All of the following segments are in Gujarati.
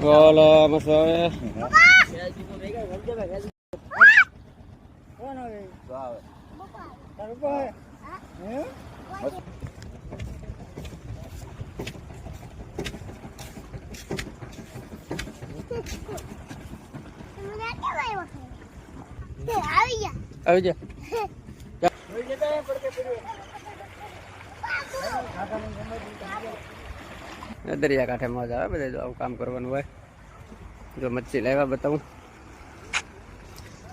બોલો મસાવે આવી જા દરિયા કાંઠે મજા આવે બધા. જો આવું કામ કરવાનું હોય. જો મચ્છી લાવ્યા બતાવું.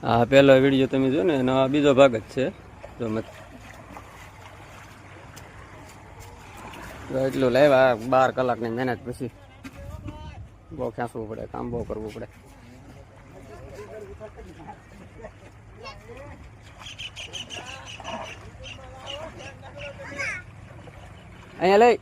હા, પહેલો વિડીયો તમે જો ને એનો બીજો ભાગ જ છે. જો એટલું લાવ્યા 12 કલાકની મહેનત પછી. બહુ ખેંચવું પડે, કામ બહુ કરવું પડે. અહીંયા લઈ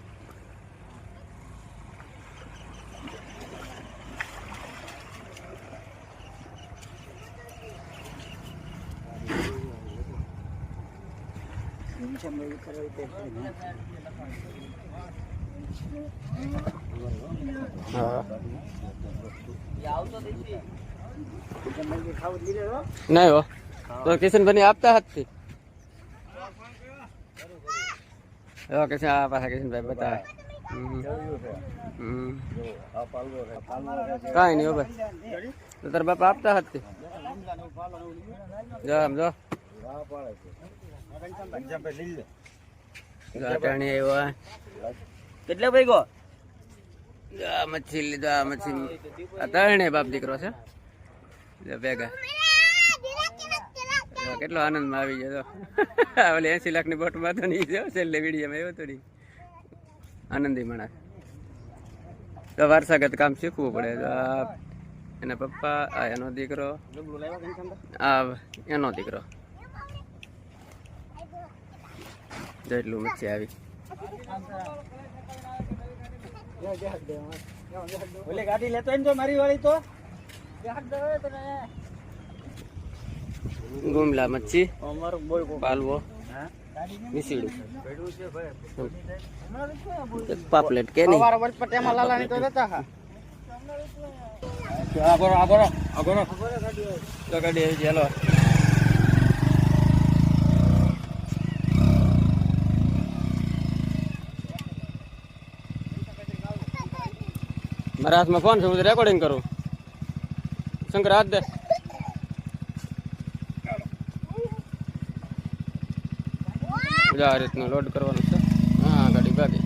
નહીં હો તો કિશનભાઈ આપતા હાથથી. કિશન આ પાછા કિશનભાઈ બતાવે. કાંઈ નહીં હો ભાઈ, તો તારા બાપા આપતા હાથથી. જો આમ જો ટાણી આવ્યો. કેટલા ભાઈ ગો મચ્છી લીધો. આ મચ્છી આ ત્રણે બાપ દીકરો છે ભેગા. કેટલો આનંદમાં આવી ગયો. ઓલી 80 લાખની બોટમાં તો નહીં છે છેલ્લે વિડીયોમાં આવ્યો તો નહીં. આનંદી માણસ. તો વારસાગત કામ શીખવું પડે. એના પપ્પા, આ એનો દીકરો, આ એનો દીકરો. જેટલું મચ્છી આવી. ગાડી લેતો મારી વાળી તો ગુમલા મચ્છી, પાલવો, મિસીડું, પાપલેટ કે નહીં. ગાડી આવી ચાલો. મારા હાથમાં ફોન છે, હું રેકોર્ડિંગ કરું. શંકર હાથ દે. આ રીતનું લોડ કરવાનું છે. હા, ગાડી ભાગી.